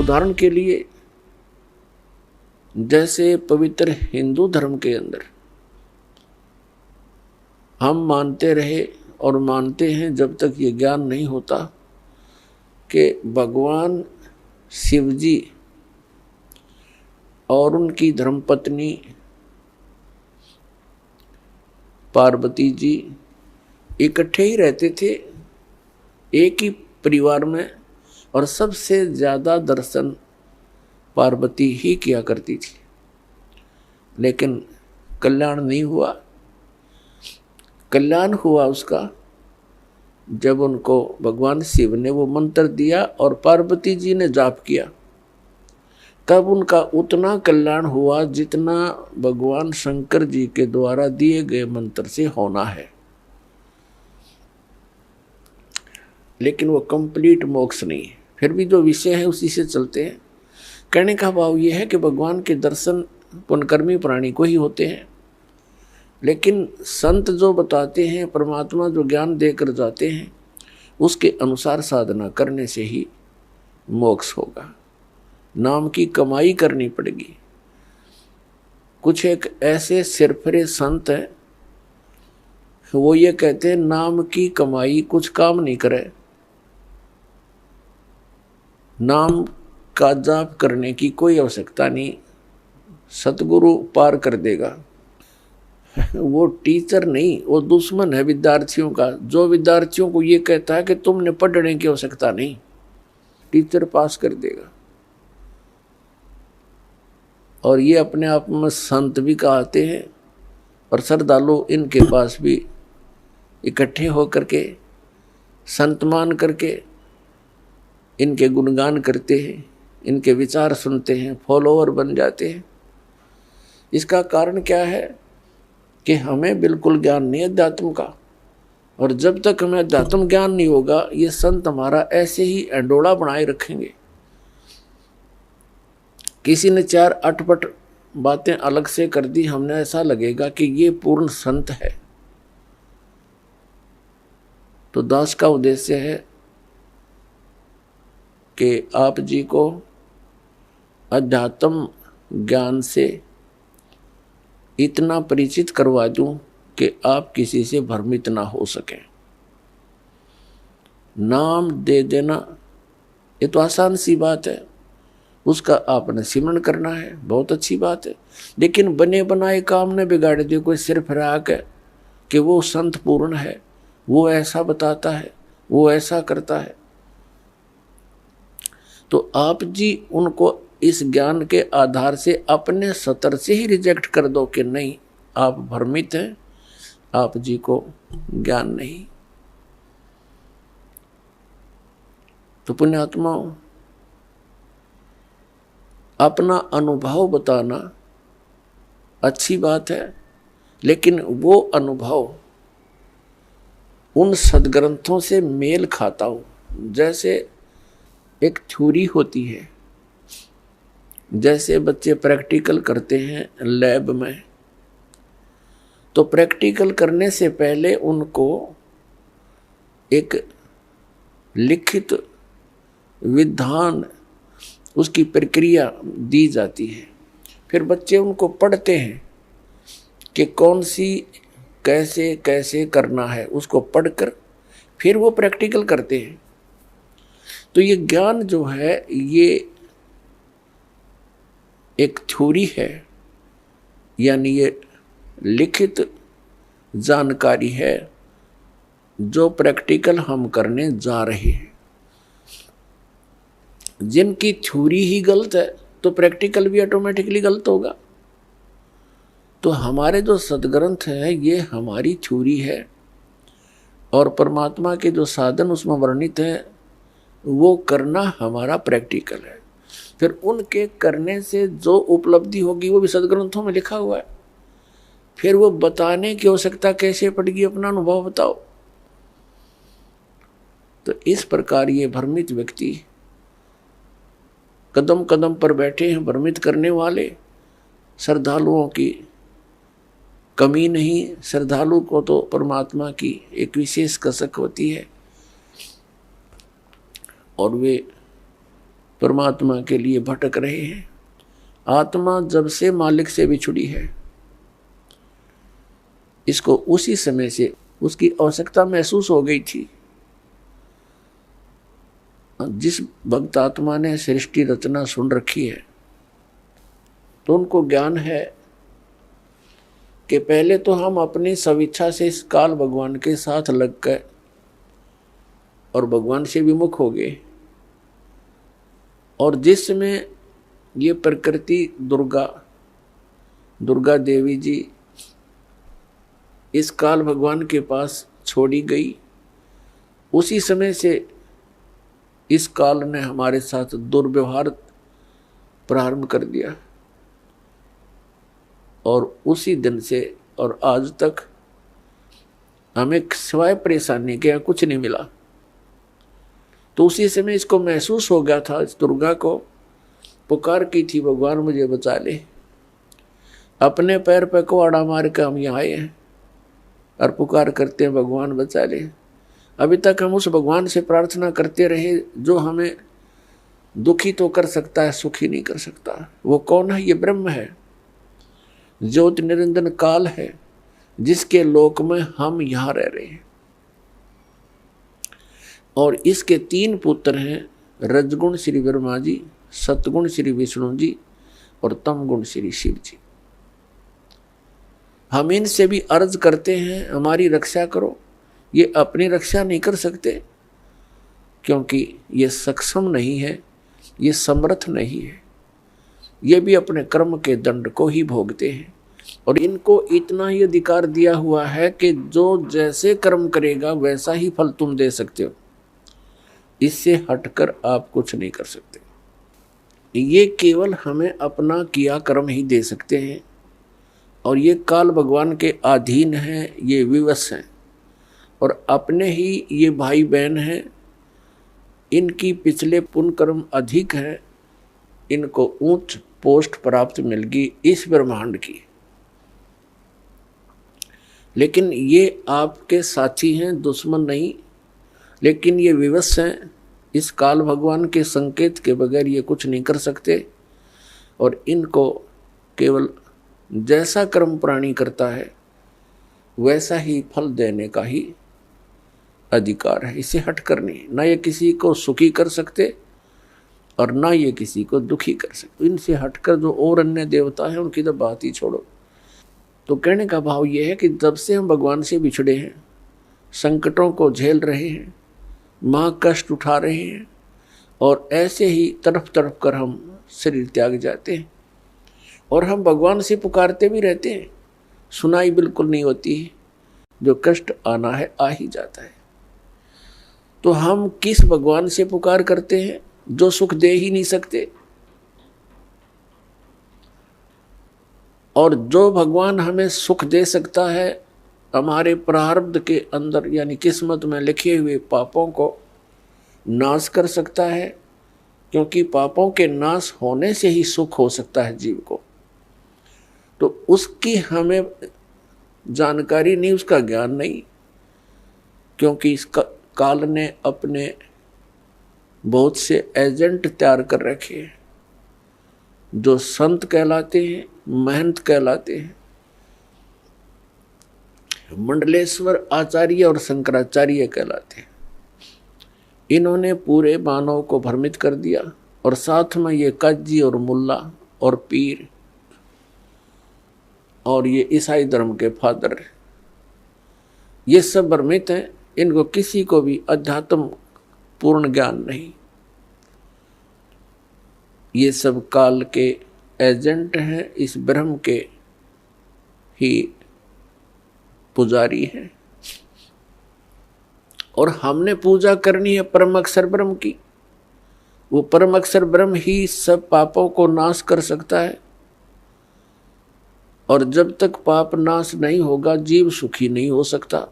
उदाहरण के लिए जैसे पवित्र हिंदू धर्म के अंदर हम मानते रहे और मानते हैं जब तक ये ज्ञान नहीं होता कि भगवान शिव जी और उनकी धर्मपत्नी पार्वती जी इकट्ठे ही रहते थे एक ही परिवार में, और सबसे ज्यादा दर्शन पार्वती ही किया करती थी, लेकिन कल्याण नहीं हुआ। कल्याण हुआ उसका जब उनको भगवान शिव ने वो मंत्र दिया और पार्वती जी ने जाप किया, तब उनका उतना कल्याण हुआ जितना भगवान शंकर जी के द्वारा दिए गए मंत्र से होना है। लेकिन वो कंप्लीट मोक्ष नहीं है। फिर भी जो विषय है उसी से चलते हैं। कहने का भाव ये है कि भगवान के दर्शन पुण्यकर्मी प्राणी को ही होते हैं, लेकिन संत जो बताते हैं, परमात्मा जो ज्ञान देकर जाते हैं, उसके अनुसार साधना करने से ही मोक्ष होगा। नाम की कमाई करनी पड़ेगी। कुछ एक ऐसे सिरफरे संत हैं, वो ये कहते हैं नाम की कमाई कुछ काम नहीं करे, नाम का जाप करने की कोई आवश्यकता नहीं, सतगुरु पार कर देगा। वो टीचर नहीं, वो दुश्मन है विद्यार्थियों का, जो विद्यार्थियों को ये कहता है कि तुमने पढ़ने की आवश्यकता नहीं, टीचर पास कर देगा। और ये अपने आप में संत भी कहते हैं, और श्रद्धालु इनके पास भी इकट्ठे होकर के संत मान करके इनके गुणगान करते हैं, इनके विचार सुनते हैं, फॉलोअर बन जाते हैं। इसका कारण क्या है कि हमें बिल्कुल ज्ञान नहीं अध्यात्म का, और जब तक हमें अध्यात्म ज्ञान नहीं होगा ये संत हमारा ऐसे ही अंडोला बनाए रखेंगे। किसी ने 4 अटपट बातें अलग से कर दी, हमने ऐसा लगेगा कि ये पूर्ण संत है। तो दास का उद्देश्य है कि आप जी को अध्यात्म ज्ञान से इतना परिचित करवा दूं कि आप किसी से भ्रमित ना हो सके। नाम दे देना ये तो आसान सी बात है, उसका आपने सिमरण करना है, बहुत अच्छी बात है। लेकिन बने बनाए काम ने बिगाड़ दिए। कोई सिर फिराक है कि वो संत पूर्ण है, वो ऐसा बताता है, वो ऐसा करता है, तो आप जी उनको इस ज्ञान के आधार से अपने सतर से ही रिजेक्ट कर दो कि नहीं, आप भ्रमित हैं, आप जी को ज्ञान नहीं। तो पुण्यात्माओं, अपना अनुभव बताना अच्छी बात है, लेकिन वो अनुभव उन सदग्रंथों से मेल खाता हो। जैसे एक थ्योरी होती है, जैसे बच्चे प्रैक्टिकल करते हैं लैब में, तो प्रैक्टिकल करने से पहले उनको एक लिखित विधान, उसकी प्रक्रिया दी जाती है। फिर बच्चे उनको पढ़ते हैं कि कौन सी कैसे कैसे करना है, उसको पढ़कर फिर वो प्रैक्टिकल करते हैं। तो ये ज्ञान जो है ये एक थ्योरी है, यानी ये लिखित जानकारी है जो प्रैक्टिकल हम करने जा रहे हैं। जिनकी थ्योरी ही गलत है तो प्रैक्टिकल भी ऑटोमेटिकली गलत होगा। तो हमारे जो सदग्रंथ है ये हमारी थ्योरी है, और परमात्मा के जो साधन उसमें वर्णित है वो करना हमारा प्रैक्टिकल है। फिर उनके करने से जो उपलब्धि होगी वो भी सदग्रंथों में लिखा हुआ है। फिर वो बताने की आवश्यकता कैसे पड़ेगी, अपना अनुभव बताओ। तो इस प्रकार ये भ्रमित व्यक्ति कदम कदम पर बैठे हैं, भ्रमित करने वाले। श्रद्धालुओं की कमी नहीं, श्रद्धालु को तो परमात्मा की एक विशेष कसक होती है, और वे परमात्मा के लिए भटक रहे हैं। आत्मा जब से मालिक से बिछुड़ी है, इसको उसी समय से उसकी आवश्यकता महसूस हो गई थी। जिस भक्त आत्मा ने सृष्टि रचना सुन रखी है, तो उनको ज्ञान है कि पहले तो हम अपनी स्वेच्छा से इस काल भगवान के साथ लग गए और भगवान से विमुख हो गए। और जिसमें ये प्रकृति दुर्गा देवी जी इस काल भगवान के पास छोड़ी गई, उसी समय से इस काल ने हमारे साथ दुर्व्यवहार प्रारंभ कर दिया। और उसी दिन से और आज तक हमें सिवाय परेशानी के यहाँ कुछ नहीं मिला। तो उसी समय इसको महसूस हो गया था, इस दुर्गा को पुकार की थी, भगवान मुझे बचा ले। अपने पैर पे कुआड़ा मार के हम यहाँ आए हैं और पुकार करते हैं, भगवान बचा ले। अभी तक हम उस भगवान से प्रार्थना करते रहे जो हमें दुखी तो कर सकता है, सुखी नहीं कर सकता। वो कौन है? ये ब्रह्म है, ज्योति निरंजन काल है, जिसके लोक में हम यहाँ रह रहे हैं। और इसके 3 पुत्र हैं, रजगुण श्री ब्रह्मा जी, सतगुण श्री विष्णु जी और तमगुण श्री शिव जी। हम इनसे भी अर्ज करते हैं, हमारी रक्षा करो। ये अपनी रक्षा नहीं कर सकते, क्योंकि ये सक्षम नहीं है, ये समर्थ नहीं है। ये भी अपने कर्म के दंड को ही भोगते हैं। और इनको इतना ही अधिकार दिया हुआ है कि जो जैसे कर्म करेगा वैसा ही फल तुम दे सकते हो, इससे हटकर आप कुछ नहीं कर सकते। ये केवल हमें अपना किया कर्म ही दे सकते हैं। और ये काल भगवान के अधीन हैं, ये विवश हैं और अपने ही ये भाई बहन हैं। इनकी पिछले पुण्य कर्म अधिक हैं, इनको उच्च पोस्ट प्राप्त मिल गई इस ब्रह्मांड की। लेकिन ये आपके साथी हैं, दुश्मन नहीं। लेकिन ये विवश हैं, इस काल भगवान के संकेत के बगैर ये कुछ नहीं कर सकते। और इनको केवल जैसा कर्म प्राणी करता है वैसा ही फल देने का ही अधिकार है, इसे हटकर नहीं। ना ये किसी को सुखी कर सकते और ना ये किसी को दुखी कर सकते। इनसे हटकर जो और अन्य देवता हैं उनकी तो बात ही छोड़ो। तो कहने का भाव ये है कि जब से हम भगवान से बिछड़े हैं, संकटों को झेल रहे हैं, माँ कष्ट उठा रहे हैं, और ऐसे ही तड़प तड़प कर हम शरीर त्याग जाते हैं। और हम भगवान से पुकारते भी रहते हैं, सुनाई बिल्कुल नहीं होती है। जो कष्ट आना है आ ही जाता है। तो हम किस भगवान से पुकार करते हैं जो सुख दे ही नहीं सकते? और जो भगवान हमें सुख दे सकता है, हमारे प्रारब्ध के अंदर यानी किस्मत में लिखे हुए पापों को नाश कर सकता है, क्योंकि पापों के नाश होने से ही सुख हो सकता है जीव को। तो उसकी हमें जानकारी नहीं, उसका ज्ञान नहीं, क्योंकि इसका काल ने अपने बहुत से एजेंट तैयार कर रखे हैं जो संत कहलाते हैं, महंत कहलाते हैं। मंडलेश्वर आचार्य और शंकराचार्य कहलाते हैं। इन्होंने पूरे मानव को भ्रमित कर दिया। और साथ में ये काजी और मुल्ला और पीर और ये ईसाई धर्म के फादर, ये सब भ्रमित हैं। इनको किसी को भी अध्यात्म पूर्ण ज्ञान नहीं। ये सब काल के एजेंट हैं, इस ब्रह्म के ही पुजारी हैं। और हमने पूजा करनी है परम अक्षर ब्रह्म की। वो परम अक्षर ब्रह्म ही सब पापों को नाश कर सकता है। और जब तक पाप नाश नहीं होगा जीव सुखी नहीं हो सकता।